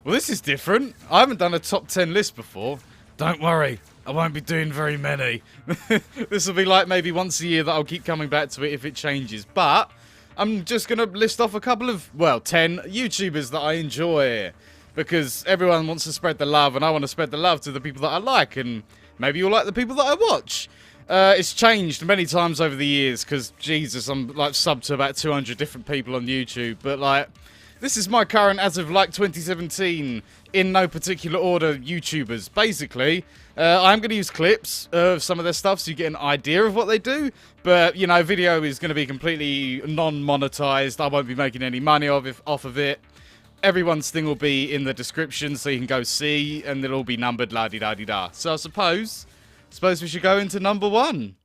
Well, this is different. I haven't done a top 10 list before. Don't worry, I won't be doing very many. This will be like maybe once a year that I'll keep coming back to it if it changes. But I'm just going to list off a couple of, well, 10 YouTubers that I enjoy. Because everyone wants to spread the love, and I want to spread the love to the people that I like. And maybe you'll like the people that I watch. It's changed many times over the years, because, Jesus, I'm, like, subbed to about 200 different people on YouTube. But, like, this is my current, as of, like, 2017, in no particular order, YouTubers. Basically, I'm going to use clips of some of their stuff so you get an idea of what they do. But, you know, video is going to be completely non-monetized. I won't be making any money off of it. Everyone's thing will be in the description, so you can go see, and they'll all be numbered, la-di-da-di-da. So I suppose we should go into number 1.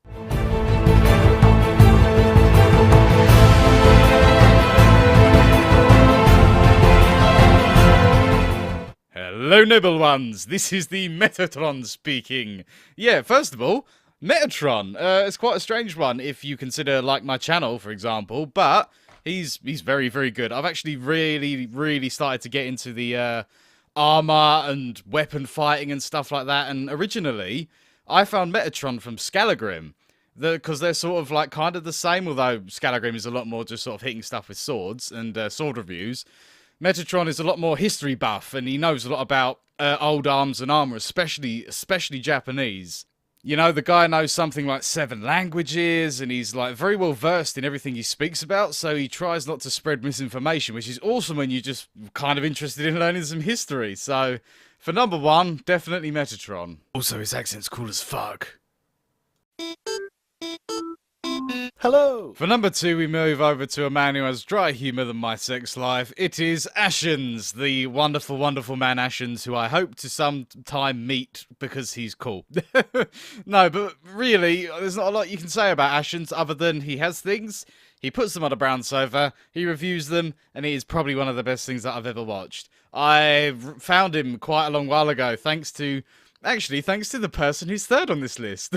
Hello, noble ones. This is the Metatron speaking. Yeah, first of all, Metatron. It's quite a strange one if you consider, like, my channel, for example, but he's very, very good. I've actually really started to get into the armor and weapon fighting and stuff like that, and originally I found Metatron from Scalagrim, because they're sort of like kind of the same, although Scalagrim is a lot more just sort of hitting stuff with swords and sword reviews. Metatron is a lot more history buff, and he knows a lot about old arms and armor, especially Japanese. You know, the guy knows something like 7 languages, and he's like very well versed in everything he speaks about, so he tries not to spread misinformation, which is awesome when you're just kind of interested in learning some history. So, for number 1, definitely Metatron. Also, his accent's cool as fuck. Hello! For number 2, we move over to a man who has dry humour than my sex life. It is Ashens, the wonderful, wonderful man Ashens, who I hope to sometime meet because he's cool. No, but really, there's not a lot you can say about Ashens other than he has things, he puts them on a brown sofa, he reviews them, and he is probably one of the best things that I've ever watched. I found him quite a long while ago, thanks to the person who's third on this list.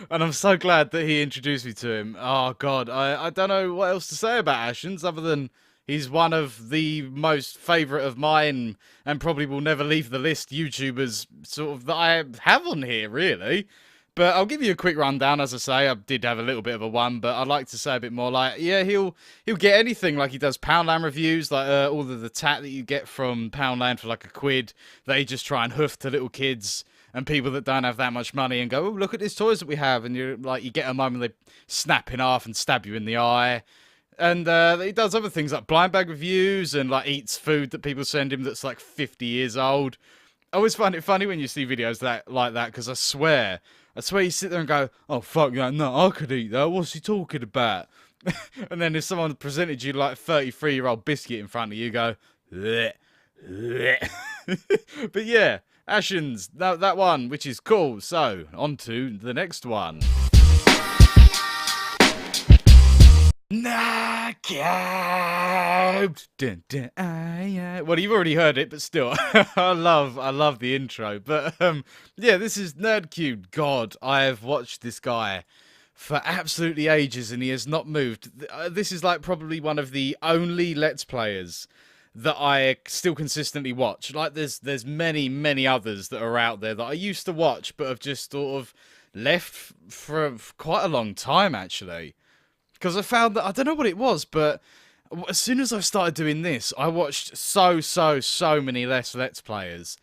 And I'm so glad that he introduced me to him. Oh, God. I don't know what else to say about Ashens other than he's one of the most favourite of mine and probably will never leave the list YouTubers sort of that I have on here, really. But I'll give you a quick rundown. As I say, I did have a little bit of a one, but I'd like to say a bit more. Like, yeah, he'll get anything. Like, he does Poundland reviews, like all of the tat that you get from Poundland for like £1 that he just try and hoof to little kids and people that don't have that much money and go, oh, look at these toys that we have, and you're like, you get them home and they snap in half and stab you in the eye. And he does other things like blind bag reviews and like eats food that people send him that's like 50 years old. I always find it funny when you see videos like that because I swear you sit there and go, oh, fuck that, no, I could eat that, what's he talking about? And then if someone presented you like a 33-year-old biscuit in front of you, go, bleh, bleh. But yeah, Ashens, that one, which is cool. So, on to the next one. Nerdcubed. Dun, dun, well, you've already heard it, but still, I love the intro. But yeah, this is Nerdcubed. God, I have watched this guy for absolutely ages, and he has not moved. This is like probably one of the only Let's Players that I still consistently watch. Like, there's many others that are out there that I used to watch, but have just sort of left for quite a long time, actually. Because I found that, I don't know what it was, but as soon as I started doing this, I watched so many less Let's Players.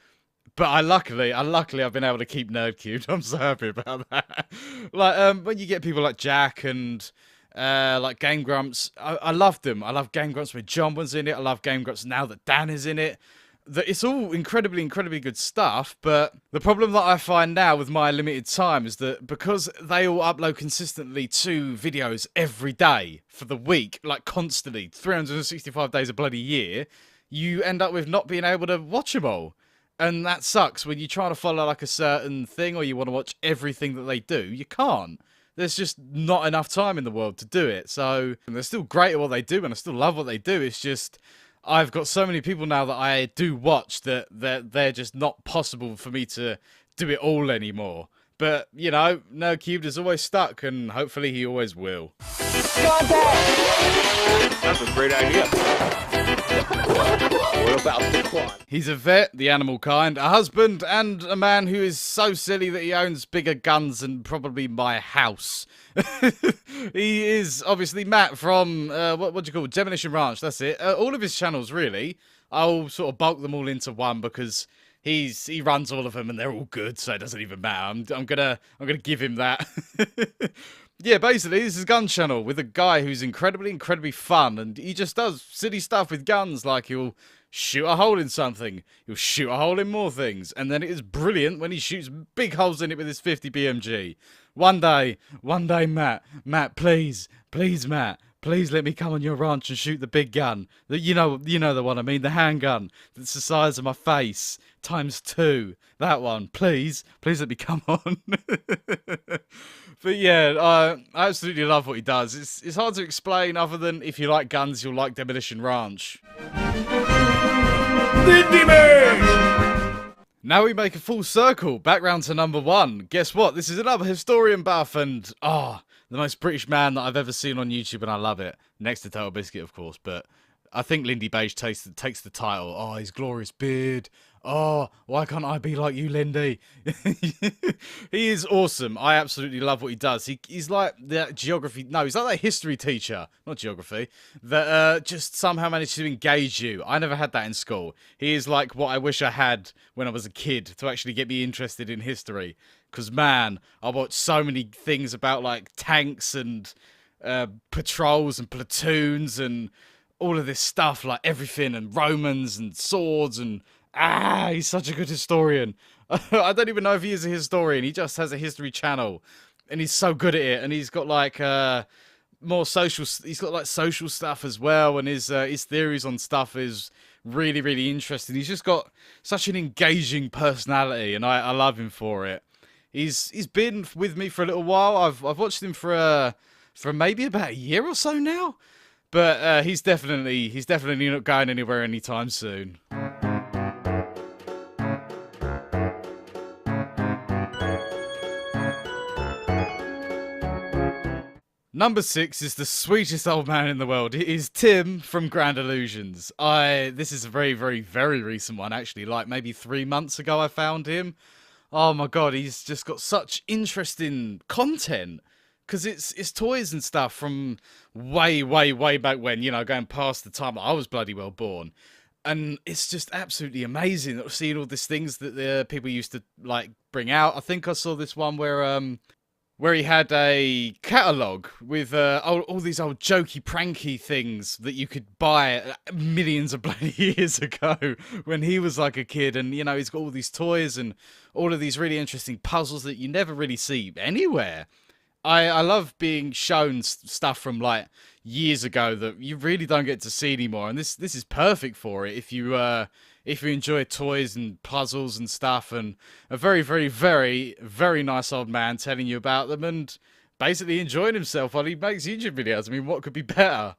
But luckily I've been able to keep Nerdcubed. I'm so happy about that. Like, when you get people like Jack and like Game Grumps, I love them. I love Game Grumps when John was in it. I love Game Grumps now that Dan is in it. It's all incredibly good stuff, but the problem that I find now with my limited time is that because they all upload consistently 2 videos every day for the week, like constantly, 365 days a bloody year, you end up with not being able to watch them all. And that sucks. When you're trying to follow like a certain thing or you want to watch everything that they do, you can't. There's just not enough time in the world to do it. So they're still great at what they do, and I still love what they do. It's just I've got so many people now that I do watch that they're just not possible for me to do it all anymore. But, you know, Nerdcubed is always stuck, and hopefully he always will. That's a great idea. What about the quad? He's a vet, the animal kind, a husband, and a man who is so silly that he owns bigger guns than probably my house. He is obviously Matt from, what do you call it? Demolition Ranch, that's it. All of his channels, really. I'll sort of bulk them all into one because he runs all of them and they're all good, so it doesn't even matter. I'm gonna give him that. Yeah, basically, this is a gun channel with a guy who's incredibly fun, and he just does silly stuff with guns, like he'll shoot a hole in something, he'll shoot a hole in more things, and then it is brilliant when he shoots big holes in it with his 50 BMG. One day, Matt, please, Matt, please let me come on your ranch and shoot the big gun. You know the one I mean, the handgun that's the size of my face, ×2. That one, please let me come on. But yeah, I absolutely love what he does. It's hard to explain other than if you like guns, you'll like Demolition Ranch. Now we make a full circle, back round to number 1. Guess what? This is another historian buff and, the most British man that I've ever seen on YouTube, and I love it. Next to Total Biscuit, of course, but I think Lindy Beige takes the title. Oh, his glorious beard. Oh, why can't I be like you, Lindy? He is awesome. I absolutely love what he does. He's like that geography... No, he's like that history teacher. Not geography. That just somehow managed to engage you. I never had that in school. He is like what I wish I had when I was a kid to actually get me interested in history. Because, man, I watched so many things about, like, tanks and patrols and platoons and all of this stuff, like everything, and Romans and swords and... he's such a good historian. I don't even know if he is a historian. He just has a history channel, and he's so good at it. And he's got like more social. He's got like social stuff as well, and his theories on stuff is really interesting. He's just got such an engaging personality, and I love him for it. He's been with me for a little while. I've watched him for maybe about a year or so now, but he's definitely not going anywhere anytime soon. Number 6 is the sweetest old man in the world. It is Tim from Grand Illusions. This is a very recent one, actually. Like maybe 3 months ago I found him. Oh my god, he's just got such interesting content. Because it's toys and stuff from way back when, you know, going past the time that I was bloody well born. And it's just absolutely amazing that seeing all these things that the people used to, like, bring out. I think I saw this one where he had a catalogue with all these old jokey, pranky things that you could buy millions of bloody years ago when he was like a kid. And, you know, he's got all these toys and all of these really interesting puzzles that you never really see anywhere. I love being shown stuff from, like, years ago that you really don't get to see anymore. And this is perfect for it if you enjoy toys and puzzles and stuff, and a very nice old man telling you about them and basically enjoying himself while he makes YouTube videos. I mean, what could be better?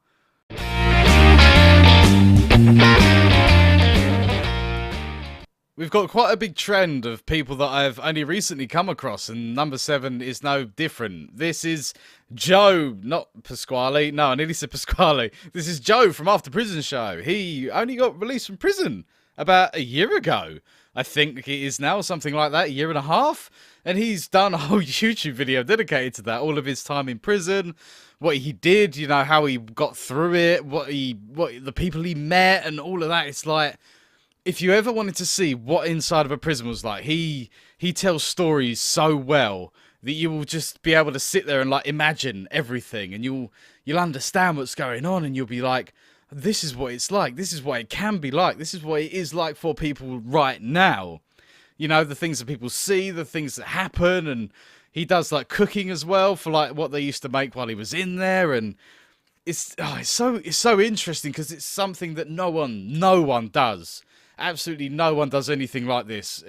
We've got quite a big trend of people that I've only recently come across, and number 7 is no different. This is Joe, not Pasquale. No, I nearly said Pasquale. This is Joe from After Prison Show. He only got released from prison about a year ago. I think it is now, something like that, a year and a half. And he's done a whole YouTube video dedicated to that. All of his time in prison, what he did, you know, how he got through it, what the people he met, and all of that. It's like, if you ever wanted to see what inside of a prison was like, he tells stories so well that you will just be able to sit there and, like, imagine everything, and you'll understand what's going on, and you'll be like, this is what it's like, this is what it can be like, this is what it is like for people right now. You know, the things that people see, the things that happen, and he does, like, cooking as well for, like, what they used to make while he was in there, and it's so interesting because it's something that no one does. Absolutely no one does anything like this.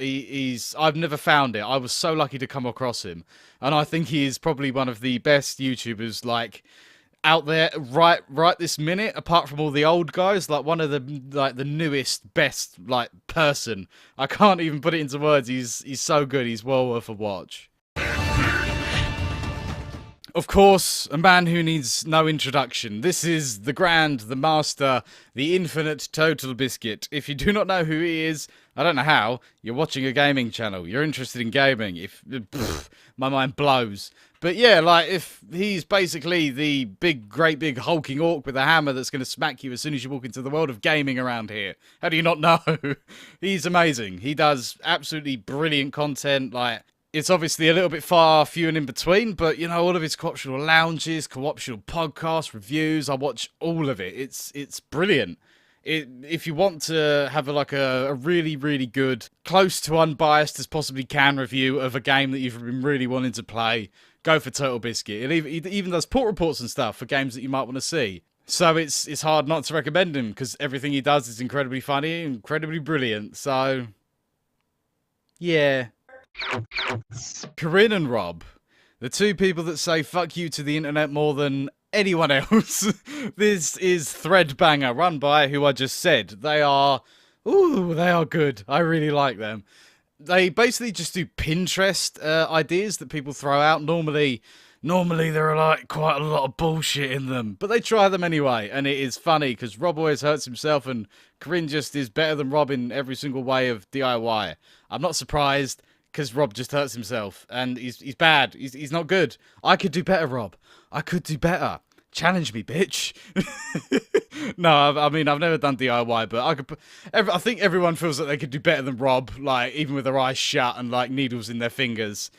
I've never found it. I was so lucky to come across him, and I think he is probably one of the best YouTubers, like, out there right this minute, apart from all the old guys. Like, one of the newest, best, like, person. I can't even put it into words. He's so good. He's well worth a watch. Of course, a man who needs no introduction. This is the Grand, the Master, the Infinite Total Biscuit. If you do not know who he is, I don't know how, you're watching a gaming channel. You're interested in gaming. My mind blows. But yeah, like, if he's basically the great big hulking orc with a hammer that's going to smack you as soon as you walk into the world of gaming around here. How do you not know? He's amazing. He does absolutely brilliant content, like... It's obviously a little bit few and in between, but, you know, all of his co-optional lounges, co-optional podcasts, reviews, I watch all of it. It's brilliant. If you want to have a really, really good, close to unbiased as possibly can review of a game that you've been really wanting to play, go for Total Biscuit. It even does port reports and stuff for games that you might want to see. So it's hard not to recommend him, because everything he does is incredibly funny, incredibly brilliant. So, yeah. Corinne and Rob, the two people that say fuck you to the internet more than anyone else. This is Threadbanger, run by who I just said. They are good. I really like them. They basically just do Pinterest ideas that people throw out. Normally there are like quite a lot of bullshit in them, but they try them anyway, and it is funny because Rob always hurts himself and Corinne just is better than Rob in every single way of DIY. I'm not surprised, because Rob just hurts himself, and he's bad. He's not good. I could do better, Rob. I could do better. Challenge me, bitch. No, I mean, I've never done DIY, but I think everyone feels that they could do better than Rob, like, even with their eyes shut and, like, needles in their fingers.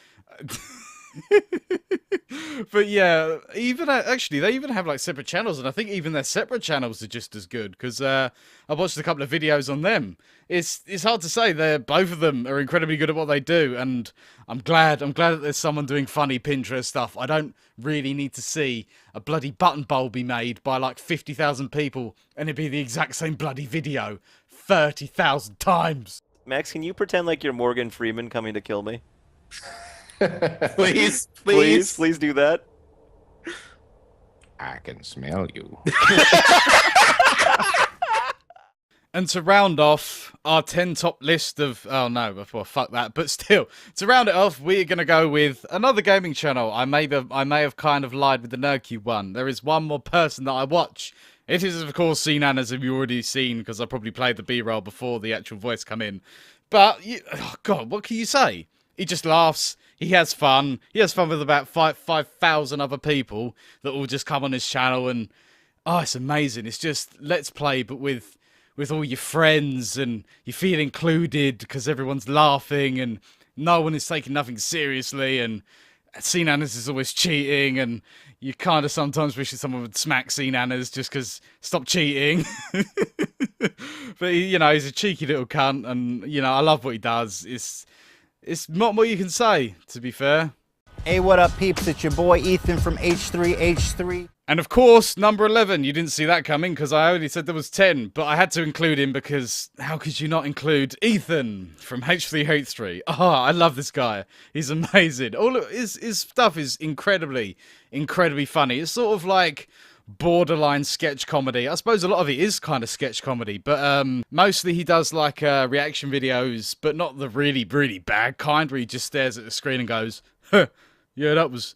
But yeah, even actually, they even have like separate channels, and I think even their separate channels are just as good, because I watched a couple of videos on them. It's hard to say. Both of them are incredibly good at what they do, and I'm glad that there's someone doing funny Pinterest stuff. I don't really need to see a bloody button bowl be made by like 50,000 people and it be the exact same bloody video 30,000 times. Max, can you pretend like you're Morgan Freeman coming to kill me? Please do that. I can smell you. And to round off our 10 top list of... Oh, no, well, fuck that. But still, to round it off, we're going to go with another gaming channel. I may have kind of lied with the Nerdcubed one. There is one more person that I watch. It is, of course, Seananners, have you already seen, because I probably played the B-roll before the actual voice come in. But, oh, God, what can you say? He just laughs. He has fun. He has fun with about 5,000 other people that all just come on his channel, and oh, it's amazing. It's just Let's Play, but with all your friends, and you feel included because everyone's laughing and no one is taking nothing seriously, and Seananners is always cheating, and you kind of sometimes wish that someone would smack Seananners just because stop cheating. But you know, he's a cheeky little cunt, and you know, I love what he does. It's not what you can say, to be fair. Hey, what up, peeps? It's your boy Ethan from H3H3. And of course, number 11. You didn't see that coming because I only said there was 10, but I had to include him because how could you not include Ethan from H3H3? Oh, I love this guy. He's amazing. All of his stuff is incredibly funny. It's sort of like borderline sketch comedy. I suppose a lot of it is kind of sketch comedy, but mostly he does like reaction videos, but not the really bad kind where he just stares at the screen and goes, huh, yeah, that was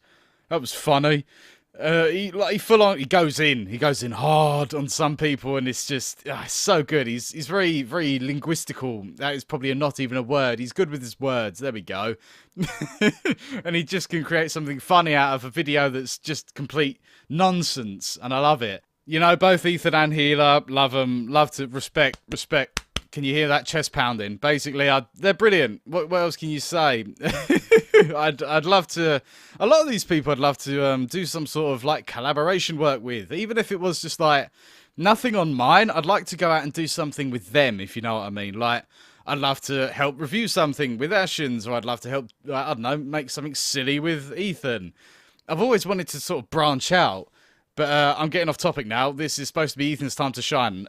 funny. He goes in hard on some people, and it's just it's so good. He's very linguistical. That is probably not even a word. He's good with his words. There we go. And he just can create something funny out of a video that's just complete nonsense, and I love it. You know, both Ethan and Healer, love them. Love to respect. Can you hear that chest pounding? Basically, they're brilliant. What else can you say? I'd love to... A lot of these people I'd love to do some sort of, like, collaboration work with. Even if it was just, like, nothing on mine, I'd like to go out and do something with them, if you know what I mean. Like, I'd love to help review something with Ashens, or I'd love to help, I don't know, make something silly with Ethan. I've always wanted to sort of branch out. But I'm getting off topic now. This is supposed to be Ethan's time to shine.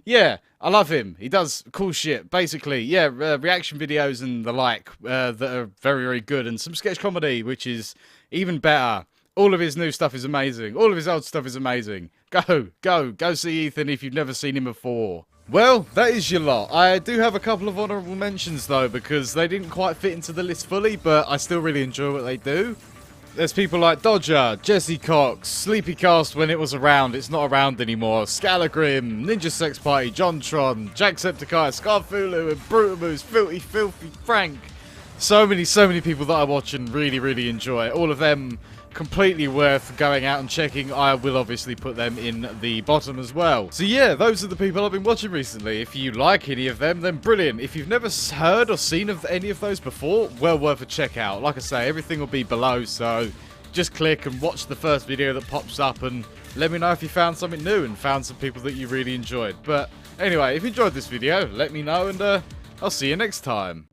Yeah, I love him. He does cool shit. Basically, yeah, reaction videos and the like that are very good. And some sketch comedy, which is even better. All of his new stuff is amazing. All of his old stuff is amazing. Go see Ethan if you've never seen him before. Well, that is your lot. I do have a couple of honourable mentions, though, because they didn't quite fit into the list fully, but I still really enjoy what they do. There's people like Dodger, Jesse Cox, Sleepycast when it was around, it's not around anymore, Scalagrim, Ninja Sex Party, Jontron, Jacksepticeye, Scarfulu, and Brutamoose, Filthy Frank. So many people that I watch and really enjoy. All of them completely worth going out and checking. I will obviously put them in the bottom as well. So yeah, those are the people I've been watching recently. If you like any of them, then brilliant. If you've never heard or seen of any of those before, well worth a check out. Like I say, everything will be below, so just click and watch the first video that pops up and let me know if you found something new and found some people that you really enjoyed. But anyway, if you enjoyed this video, let me know, and I'll see you next time.